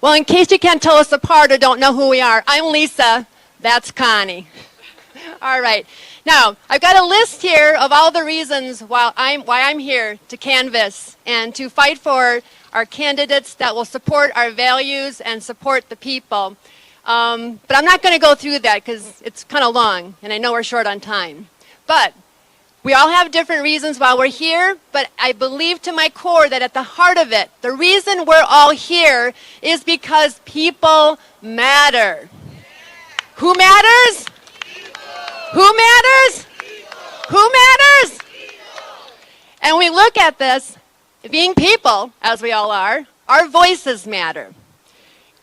Well, in case you can't tell us apart or don't know who we are, I'm Lisa. That's Connie. All right. Now, I've got a list here of all the reasons why I'm here to canvass and to fight for our candidates that will support our values and support the people. But I'm not going to go through that because it's kind of long, and I know we're short on time. But we all have different reasons why we're here, but I believe to my core that at the heart of it, the reason we're all here is because people matter. Who matters? Who matters? Who matters? And we look at this, being people, as we all are, our voices matter.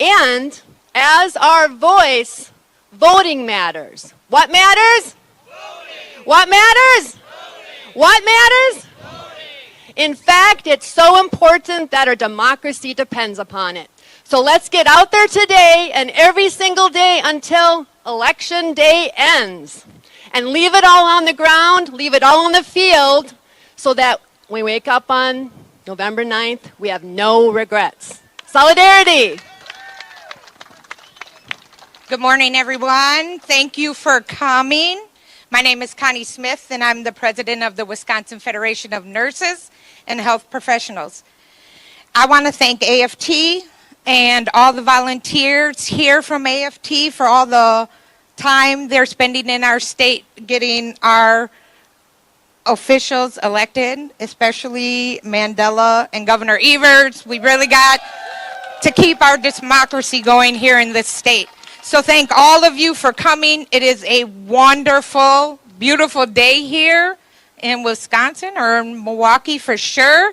And as our voice, voting matters. What matters? Voting. What matters? Voting. What matters? Voting. In fact, it's so important that our democracy depends upon it. So let's get out there today and every single day until Election Day ends. And leave it all on the ground, leave it all on the field, so that when we wake up on November 9th, we have no regrets. Solidarity! Good morning, everyone. Thank you for coming. My name is Connie Smith, and I'm the president of the Wisconsin Federation of Nurses and Health Professionals. I want to thank AFT and all the volunteers here from AFT for all the time they're spending in our state getting our officials elected, especially Mandela and Governor Evers. We really got to keep our democracy going here in this state. So thank all of you for coming. It is a wonderful, beautiful day here in Wisconsin, or in Milwaukee for sure,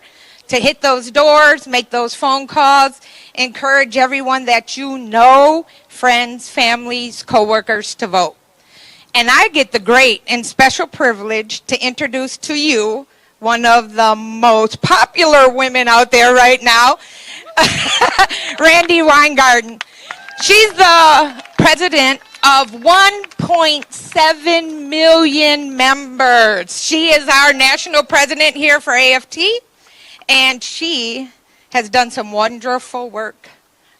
to hit those doors, make those phone calls, encourage everyone that you know, friends, families, coworkers, to vote. And I get the great and special privilege to introduce to you one of the most popular women out there right now, Randy Weingarten. She's the president of 1.7 million members. She is our national president here for AFT, and she has done some wonderful work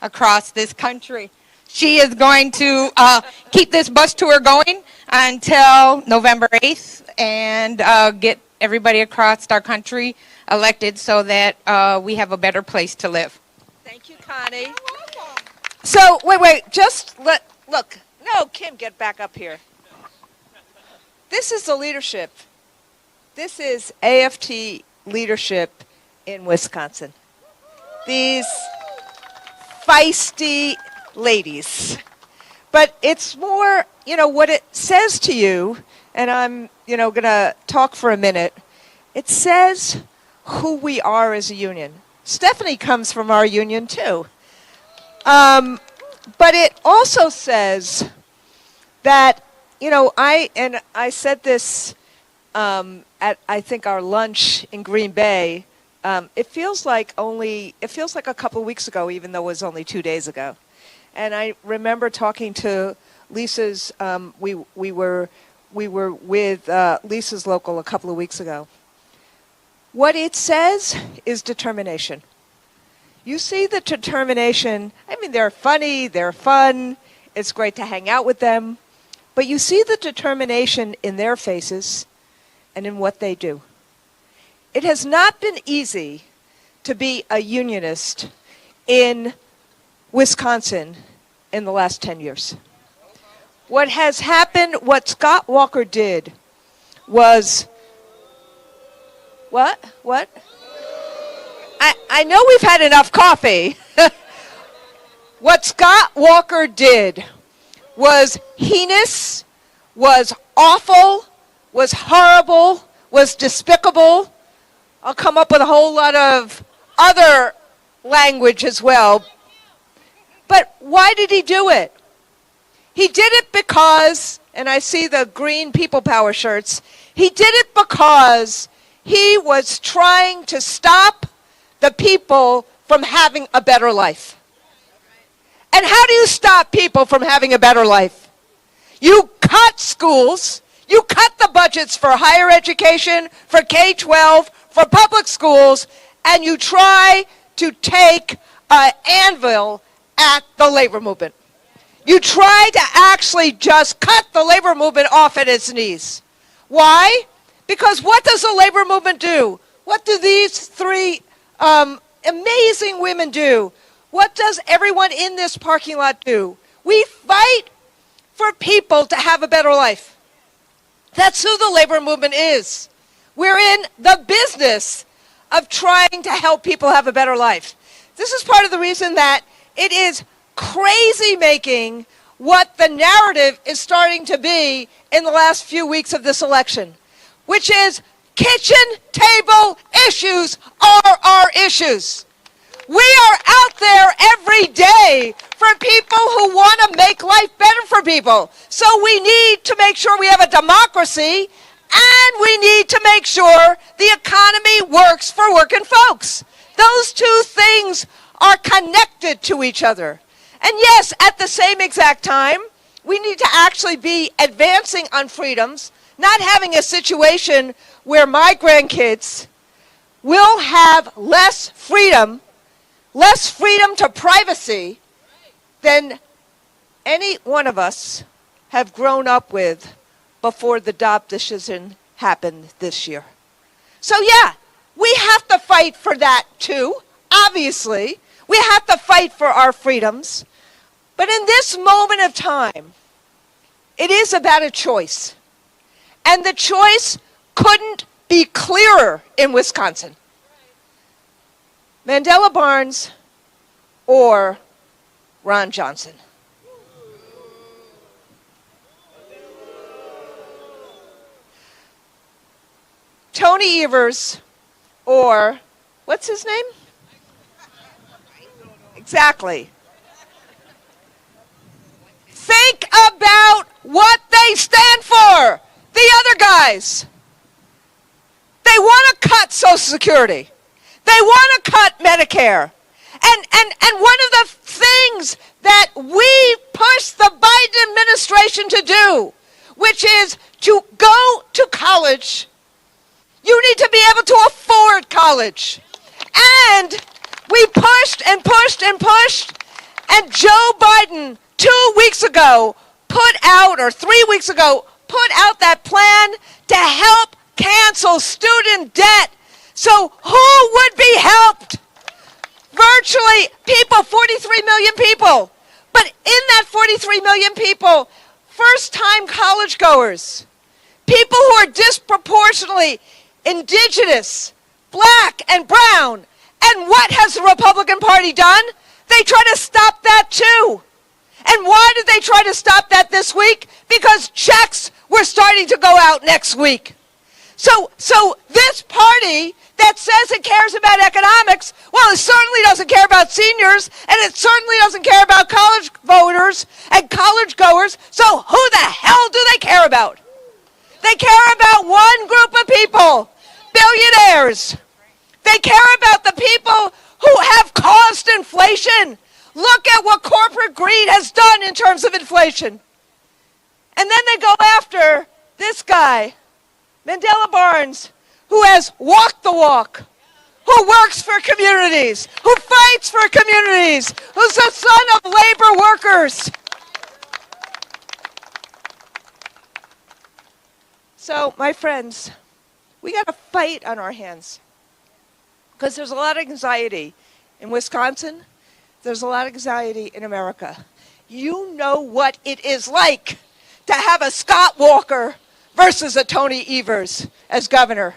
across this country. She is going to keep this bus tour going until November 8th and get everybody across our country elected so that we have a better place to live. Thank you, Connie. So, wait, look. No, Kim, get back up here. This is the leadership. This is AFT leadership in Wisconsin. These feisty ladies. But it's more, what it says to you, and I'm, going to talk for a minute. It says who we are as a union. Stephanie comes from our union, too. But it also says that, I said this at, I think, our lunch in Green Bay. It feels like a couple of weeks ago, even though it was only 2 days ago. And I remember talking to Lisa's, we were with Lisa's local a couple of weeks ago. What it says is determination. You see the determination. I mean, they're funny, they're fun, it's great to hang out with them. But you see the determination in their faces and in what they do. It has not been easy to be a unionist in Wisconsin in the last 10 years. What has happened, what Scott Walker did was, what? I know we've had enough coffee. What Scott Walker did was heinous, was awful, was horrible, was despicable. I'll come up with a whole lot of other language as well. But why did he do it? He did it because, and I see the green People Power shirts, he did it because he was trying to stop the people from having a better life. And how do you stop people from having a better life? You cut schools, you cut the budgets for higher education, for K-12, for public schools, and you try to take an anvil at the labor movement. You tried to actually just cut the labor movement off at its knees. Why? Because what does the labor movement do? What do these three amazing women do? What does everyone in this parking lot do? We fight for people to have a better life. That's who the labor movement is. We're in the business of trying to help people have a better life. This is part of the reason that it is crazy making what the narrative is starting to be in the last few weeks of this election, which is kitchen table issues are our issues. We are out there every day for people who want to make life better for people. So we need to make sure we have a democracy, and we need to make sure the economy works for working folks. Those two things are connected to each other. And yes, at the same exact time, we need to actually be advancing on freedoms, not having a situation where my grandkids will have less freedom to privacy than any one of us have grown up with before the Dobbs decision happened this year. So yeah, we have to fight for that too, obviously. We have to fight for our freedoms. But in this moment of time, it is about a choice. And the choice couldn't be clearer in Wisconsin. Mandela Barnes or Ron Johnson. Tony Evers or, what's his name? Exactly. Think about what they stand for. The other guys. They want to cut Social Security. They want to cut Medicare. And one of the things that we push the Biden administration to do, which is to go to college, you need to be able to afford college. And we pushed and pushed and pushed, and Joe Biden 2 weeks ago put out, or 3 weeks ago, put out that plan to help cancel student debt. So who would be helped? Virtually people, 43 million people. But in that 43 million people, first-time college goers, people who are disproportionately indigenous, black, and brown. And what has the Republican Party done? They try to stop that too. And why did they try to stop that this week? Because checks were starting to go out next week. So this party that says it cares about economics, well, it certainly doesn't care about seniors, and it certainly doesn't care about college voters and college goers. So who the hell do they care about? They care about one group of people, billionaires. They care about the people who have caused inflation. Look at what corporate greed has done in terms of inflation. And then they go after this guy, Mandela Barnes, who has walked the walk, who works for communities, who fights for communities, who's the son of labor workers. So, my friends, we got a fight on our hands because there's a lot of anxiety in Wisconsin. There's a lot of anxiety in America. You know what it is like to have a Scott Walker versus a Tony Evers as governor.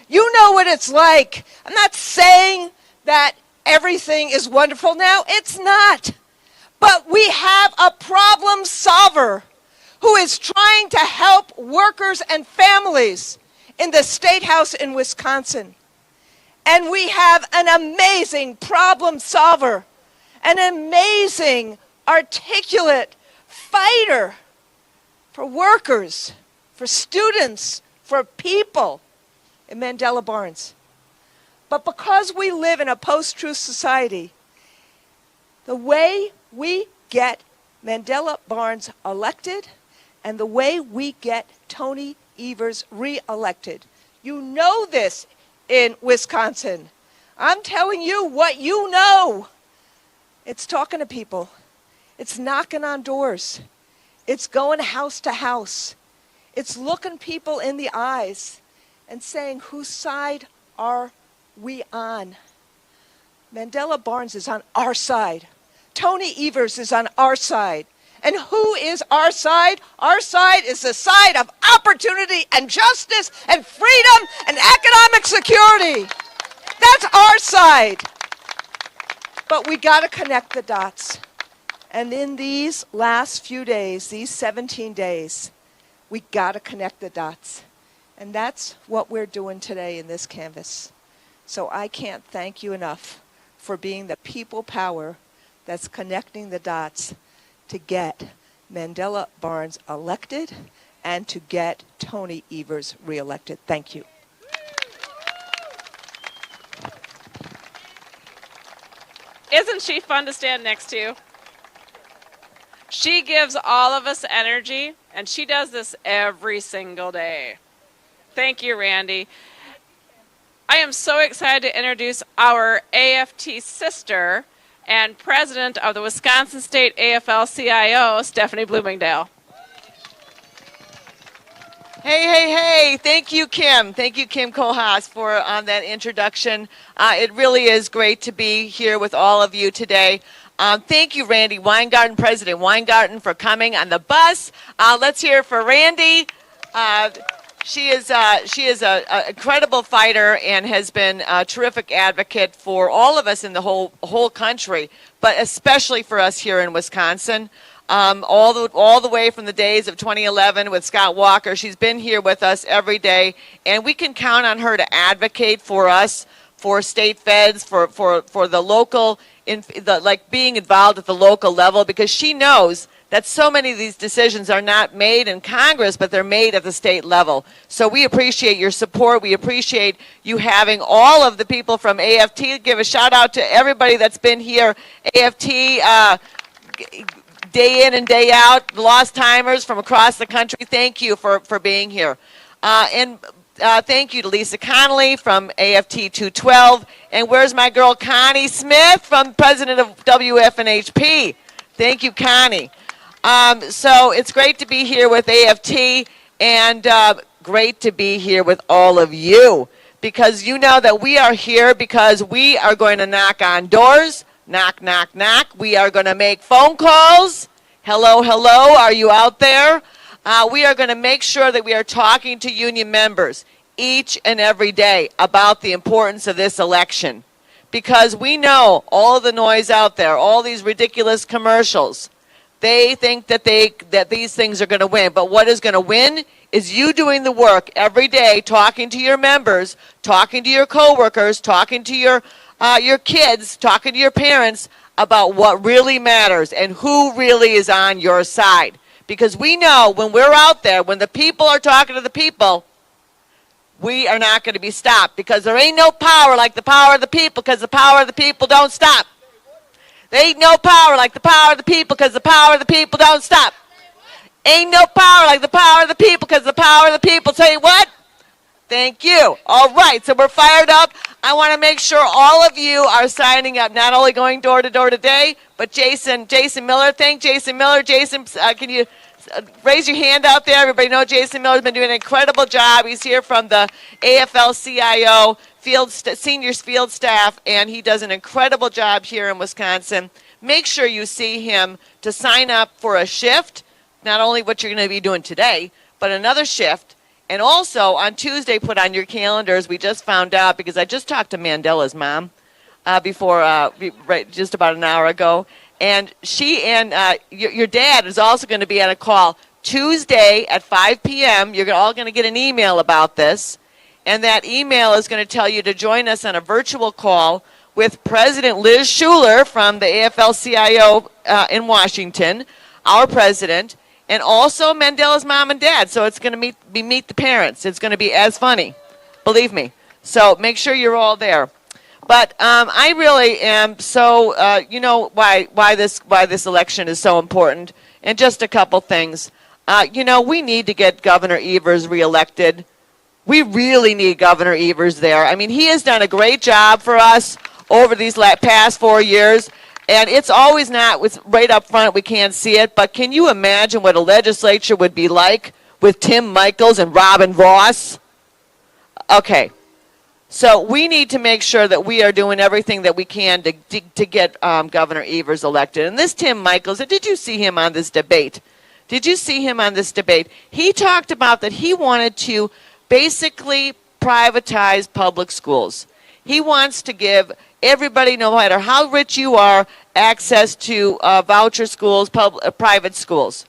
You know what it's like. I'm not saying that everything is wonderful now. It's not. But we have a problem solver who is trying to help workers and families in the State House in Wisconsin. And we have an amazing problem solver, an amazing, articulate fighter for workers, for students, for people in Mandela Barnes. But because we live in a post-truth society, the way we get Mandela Barnes elected and the way we get Tony Evers re-elected, you know this in Wisconsin. I'm telling you what you know. It's talking to people. It's knocking on doors. It's going house to house. It's looking people in the eyes and saying, whose side are we on? Mandela Barnes is on our side. Tony Evers is on our side. And who is our side? Our side is the side of opportunity and justice and freedom and economic security. That's our side. But we got to connect the dots. And in these last few days, these 17 days, we got to connect the dots. And that's what we're doing today in this canvas. So I can't thank you enough for being the people power that's connecting the dots to get Mandela Barnes elected and to get Tony Evers reelected. Thank you. Isn't she fun to stand next to? She gives all of us energy, and she does this every single day. Thank you, Randy. I am so excited to introduce our AFT sister and president of the Wisconsin State AFL-CIO, Stephanie Bloomingdale. Hey. Thank you, Kim. Thank you, Kim Kohlhaas, for that introduction. It really is great to be here with all of you today. Thank you, Randy Weingarten, President Weingarten, for coming on the bus. Let's hear it for Randy. She is an incredible fighter and has been a terrific advocate for all of us in the whole country, but especially for us here in Wisconsin. All the way from the days of 2011 with Scott Walker. She's been here with us every day, and we can count on her to advocate for us, for state feds, for the local, being involved at the local level, because she knows that so many of these decisions are not made in Congress, but they're made at the state level. So we appreciate your support. We appreciate you having all of the people from AFT. Give a shout out to everybody that's been here. AFT, day in and day out, lost timers from across the country. Thank you for being here. And thank you to Lisa Connolly from AFT 212. And where's my girl Connie Smith, from president of WFNHP? Thank you, Connie. So it's great to be here with AFT, and great to be here with all of you, because you know that we are here because we are going to knock on doors. Knock, knock, knock. We are going to make phone calls. Hello, hello. Are you out there? We are going to make sure that we are talking to union members each and every day about the importance of this election, because we know all the noise out there, all these ridiculous commercials. They think that these things are going to win, but what is going to win is you doing the work every day, talking to your members, talking to your coworkers, talking to your kids, talking to your parents about what really matters and who really is on your side. Because we know when we're out there, when the people are talking to the people, we are not going to be stopped, because there ain't no power like the power of the people, because the power of the people don't stop. There ain't no power like the power of the people, because the power of the people don't stop. Ain't no power like the power of the people, because the power of the people, tell you what? Thank you. All right, so we're fired up. I want to make sure all of you are signing up, not only going door to door today, but Jason Miller. Thank Jason Miller. Jason, can you raise your hand out there? Everybody know Jason Miller's been doing an incredible job. He's here from the AFL-CIO senior field staff, and he does an incredible job here in Wisconsin. Make sure you see him to sign up for a shift, not only what you're going to be doing today, but another shift. And also on Tuesday, put on your calendars. We just found out, because I just talked to Mandela's mom just about an hour ago, and she and your dad is also going to be on a call Tuesday at 5 p.m. You're all going to get an email about this. And that email is going to tell you to join us on a virtual call with President Liz Schuler from the AFL-CIO in Washington, our president, and also Mandela's mom and dad. So it's going to be meet the parents. It's going to be as funny, believe me. So make sure you're all there. But I really am so, you know, why this election is so important. And just a couple things. You know, we need to get Governor Evers reelected. We really need Governor Evers there. I mean, he has done a great job for us over these past 4 years. And it's always not with right up front. We can't see it. But can you imagine what a legislature would be like with Tim Michels and Robin Voss? Okay. So we need to make sure that we are doing everything that we can to get Governor Evers elected. And this Tim Michels, did you see him on this debate? Did you see him on this debate? He talked about that he wanted to basically privatize public schools. He wants to give everybody, no matter how rich you are, access to voucher schools, private schools,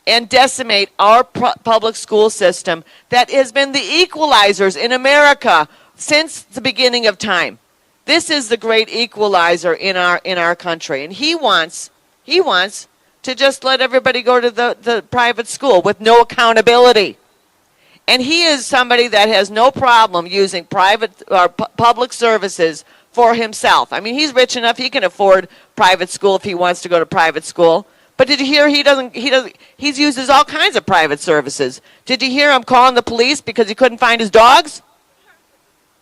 and decimate our public school system that has been the equalizers in America since the beginning of time. This is the great equalizer in our country, and he wants to just let everybody go to the private school with no accountability. And he is somebody that has no problem using private or public services for himself. I mean, he's rich enough; he can afford private school if he wants to go to private school. But did you hear he uses all kinds of private services? Did you hear him calling the police because he couldn't find his dogs?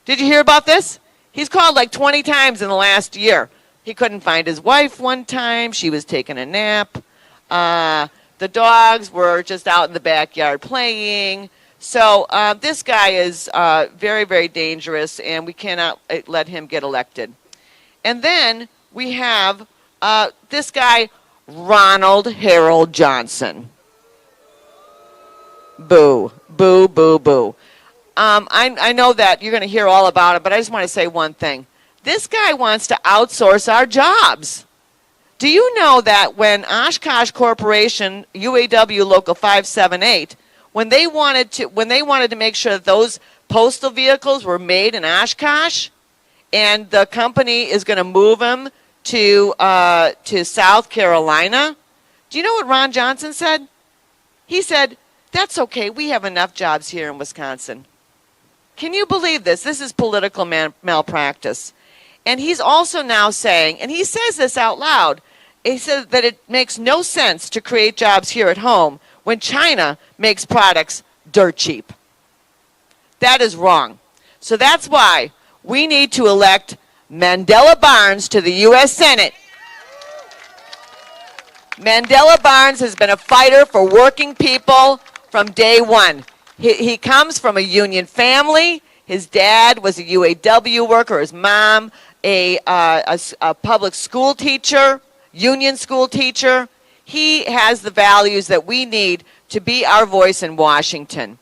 Did you hear about this? He's called like 20 times in the last year. He couldn't find his wife one time. She was taking a nap. The dogs were just out in the backyard playing. So this guy is very, very dangerous, and we cannot let him get elected. And then we have this guy, Ronald Harold Johnson. Boo, boo, boo, boo. I know that you're going to hear all about it, but I just want to say one thing. This guy wants to outsource our jobs. Do you know that when Oshkosh Corporation, UAW Local 578, when they wanted to make sure that those postal vehicles were made in Oshkosh, and the company is going to move them to South Carolina, do you know what Ron Johnson said? He said, "That's okay. We have enough jobs here in Wisconsin." Can you believe this? This is political malpractice. And he's also now saying, and he says this out loud, he says that it makes no sense to create jobs here at home when China makes products dirt cheap. That is wrong. So that's why we need to elect Mandela Barnes to the U.S. Senate. Mandela Barnes has been a fighter for working people from day one. He comes from a union family. His dad was a UAW worker, his mom a public school teacher, union school teacher. He has the values that we need to be our voice in Washington.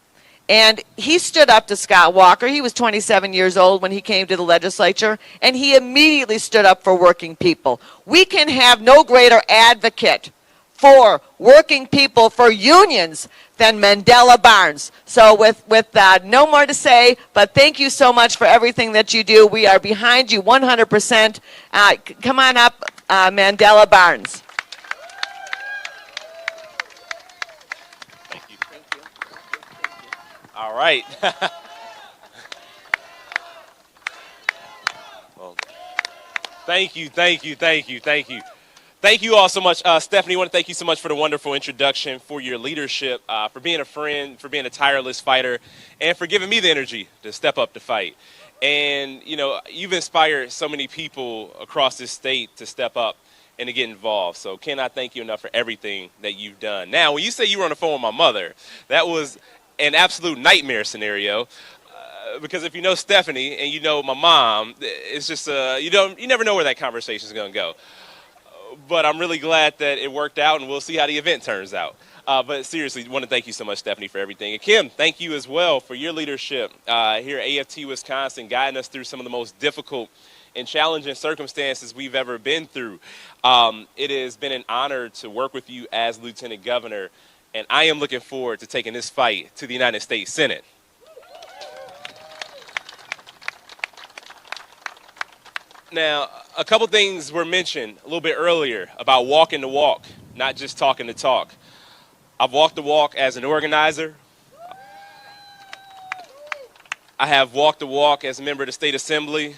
And he stood up to Scott Walker. He was 27 years old when he came to the legislature, and he immediately stood up for working people. We can have no greater advocate for working people, for unions, than Mandela Barnes. So with no more to say, but thank you so much for everything that you do. We are behind you 100%. Come on up, Mandela Barnes. Thank you. All right. Well, thank you. Thank you all so much. Stephanie, I want to thank you so much for the wonderful introduction, for your leadership, for being a friend, for being a tireless fighter, and for giving me the energy to step up to fight. And, you know, you've inspired so many people across this state to step up and to get involved. So cannot thank you enough for everything that you've done. Now, when you say you were on the phone with my mother, that was an absolute nightmare scenario. Because if you know Stephanie and you know my mom, it's just, you never know where that conversation is going to go. But I'm really glad that it worked out, and we'll see how the event turns out. But seriously, I want to thank you so much, Stephanie, for everything. And Kim, thank you as well for your leadership here at AFT Wisconsin, guiding us through some of the most difficult and challenging circumstances we've ever been through. It has been an honor to work with you as Lieutenant Governor, and I am looking forward to taking this fight to the United States Senate. Now, a couple things were mentioned a little bit earlier about walking the walk, not just talking the talk. I've walked the walk as an organizer. I have walked the walk as a member of the State Assembly.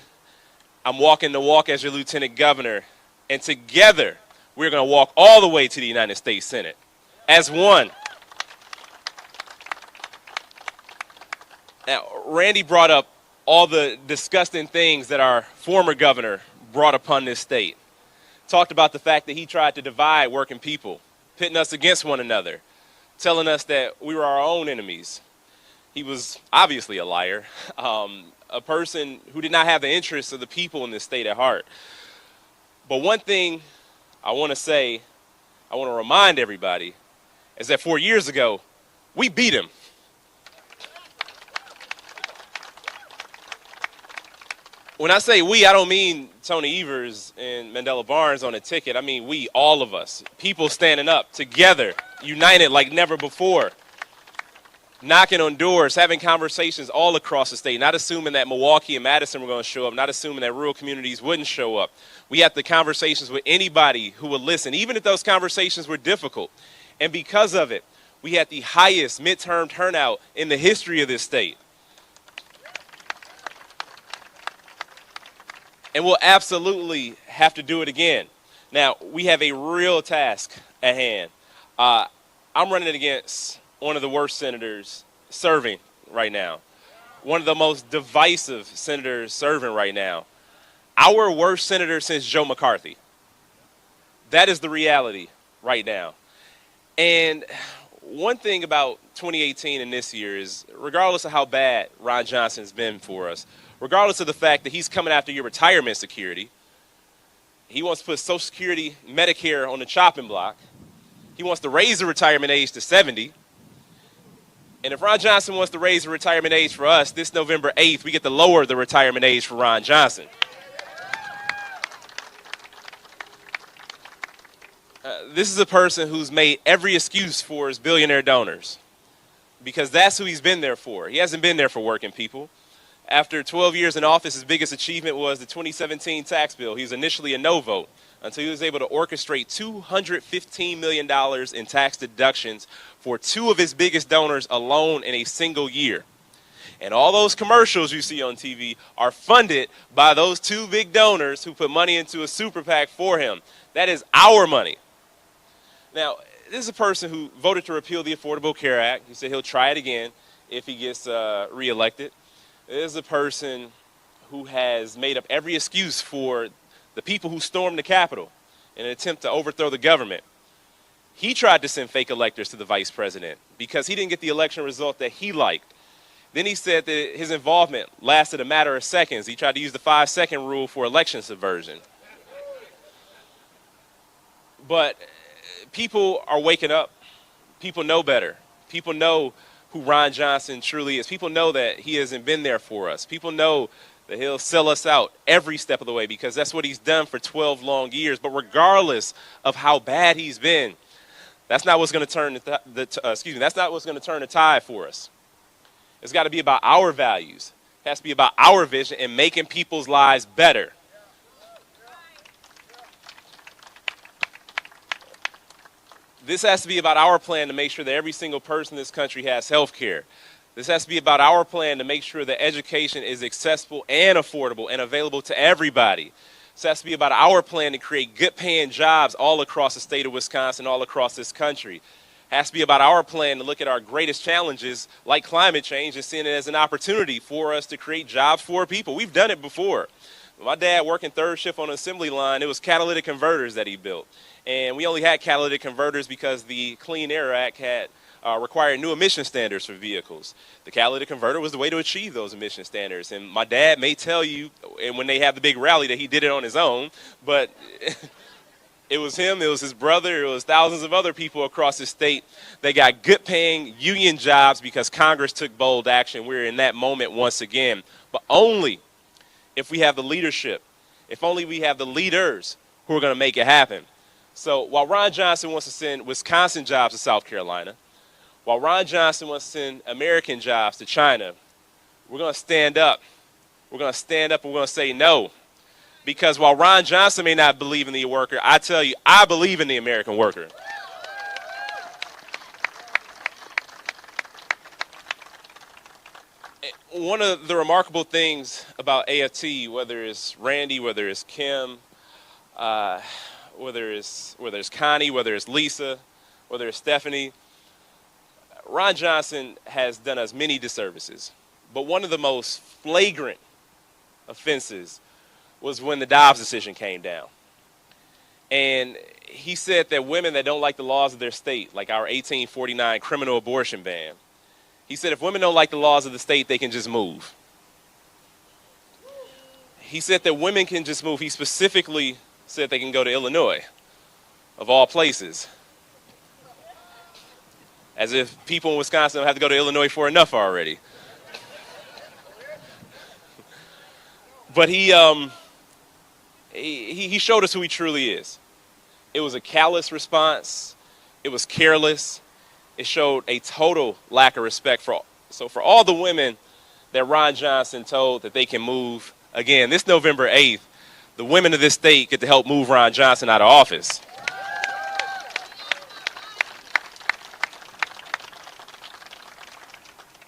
I'm walking the walk as your Lieutenant Governor. And together, we're going to walk all the way to the United States Senate as one. Now, Randy brought up all the disgusting things that our former governor brought upon this state. talked about the fact that he tried to divide working people, pitting us against one another, telling us that we were our own enemies. He was obviously a liar, a person who did not have the interests of the people in this state at heart. But one thing I want to say, I want to remind everybody, is that 4 years ago, we beat him. When I say we, I don't mean Tony Evers and Mandela Barnes on a ticket. I mean we, all of us, people standing up together, united like never before, knocking on doors, having conversations all across the state, not assuming that Milwaukee and Madison were going to show up, not assuming that rural communities wouldn't show up. We had the conversations with anybody who would listen, even if those conversations were difficult. And because of it, we had the highest midterm turnout in the history of this state. And we'll absolutely have to do it again. Now, we have a real task at hand. I'm running against one of the worst senators serving right now, one of the most divisive senators serving right now, our worst senator since Joe McCarthy. That is the reality right now. And one thing about 2018 and this year is, regardless of how bad Ron Johnson's been for us, regardless of the fact that he's coming after your retirement security, he wants to put Social Security, Medicare on the chopping block. He wants to raise the retirement age to 70. And if Ron Johnson wants to raise the retirement age for us, this November 8th, we get to lower the retirement age for Ron Johnson. This is a person who's made every excuse for his billionaire donors, because that's who he's been there for. He hasn't been there for working people. After 12 years in office, his biggest achievement was the 2017 tax bill. He was initially a no vote until he was able to orchestrate $215 million in tax deductions for two of his biggest donors alone in a single year. And all those commercials you see on TV are funded by those two big donors who put money into a super PAC for him. That is our money. Now, this is a person who voted to repeal the Affordable Care Act. He said he'll try it again if he gets reelected. This is a person who has made up every excuse for the people who stormed the Capitol in an attempt to overthrow the government. He tried to send fake electors to the vice president because he didn't get the election result that he liked. Then he said that his involvement lasted a matter of seconds. He tried to use the 5-second rule for election subversion. But people are waking up. People know better. People know who Ron Johnson truly is. People know that he hasn't been there for us. People know that he'll sell us out every step of the way because that's what he's done for 12 long years. But regardless of how bad he's been, that's not what's going to turn that's not what's going to turn the tide for us. It's got to be about our values. It has to be about our vision and making people's lives better. This has to be about our plan to make sure that every single person in this country has health care. This has to be about our plan to make sure that education is accessible and affordable and available to everybody. This has to be about our plan to create good-paying jobs all across the state of Wisconsin, all across this country. It has to be about our plan to look at our greatest challenges, like climate change, and seeing it as an opportunity for us to create jobs for people. We've done it before. My dad working third shift on an assembly line, it was catalytic converters that he built. And we only had catalytic converters because the Clean Air Act had required new emission standards for vehicles. The catalytic converter was the way to achieve those emission standards. And my dad may tell you, and when they have the big rally, that he did it on his own, but it was him, it was his brother, it was thousands of other people across the state that got good-paying union jobs because Congress took bold action. We're in that moment once again. But only if we have the leadership, if only we have the leaders who are going to make it happen. So while Ron Johnson wants to send Wisconsin jobs to South Carolina, while Ron Johnson wants to send American jobs to China, we're going to stand up. We're going to stand up and we're going to say no. Because while Ron Johnson may not believe in the worker, I tell you, I believe in the American worker. One of the remarkable things about AFT, whether it's Randy, whether it's Kim, whether it's Connie, whether it's Lisa, whether it's Stephanie, Ron Johnson has done us many disservices. But one of the most flagrant offenses was when the Dobbs decision came down. And he said that women that don't like the laws of their state, like our 1849 criminal abortion ban, he said if women don't like the laws of the state, they can just move. He said that women can just move. He specifically said they can go to Illinois, of all places. As if people in Wisconsin don't have to go to Illinois for enough already. But he showed us who he truly is. It was a callous response. It was careless. It showed a total lack of respect for all the women that Ron Johnson told that they can move. Again, this November 8th, the women of this state get to help move Ron Johnson out of office.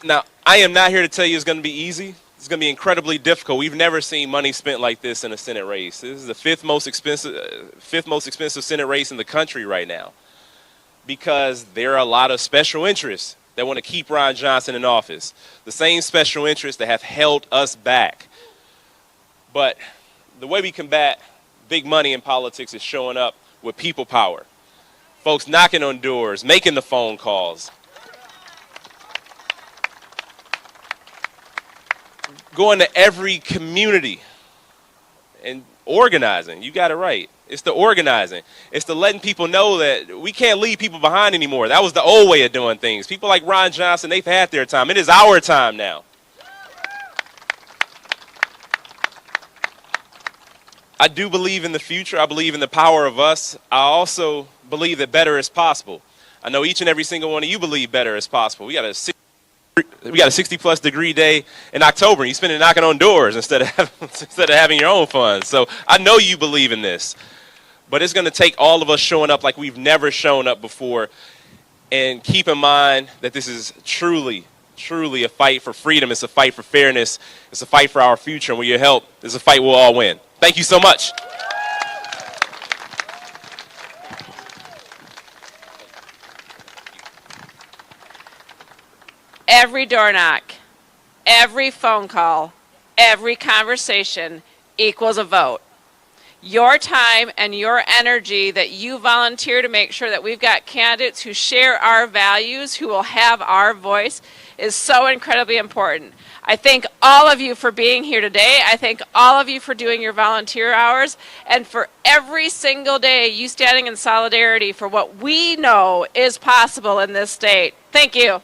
Now, I am not here to tell you it's going to be easy. It's going to be incredibly difficult. We've never seen money spent like this in a Senate race. This is the fifth most expensive Senate race in the country right now, because there are a lot of special interests that want to keep Ron Johnson in office, the same special interests that have held us back. But the way we combat big money in politics is showing up with people power, folks knocking on doors, making the phone calls, going to every community and organizing. You got it right. It's the organizing. It's the letting people know that we can't leave people behind anymore. That was the old way of doing things. People like Ron Johnson, they've had their time. It is our time now. I do believe in the future. I believe in the power of us. I also believe that better is possible. I know each and every single one of you believe better is possible. We got a 60-plus degree day in October. You spend it knocking on doors instead of having your own fun. So I know you believe in this. But it's going to take all of us showing up like we've never shown up before. And keep in mind that this is truly, truly a fight for freedom. It's a fight for fairness. It's a fight for our future. And with your help, it's a fight we'll all win. Thank you so much. Every door knock, every phone call, every conversation equals a vote. Your time and your energy that you volunteer to make sure that we've got candidates who share our values, who will have our voice, is so incredibly important. I thank all of you for being here today. I thank all of you for doing your volunteer hours, and for every single day you standing in solidarity for what we know is possible in this state. Thank you.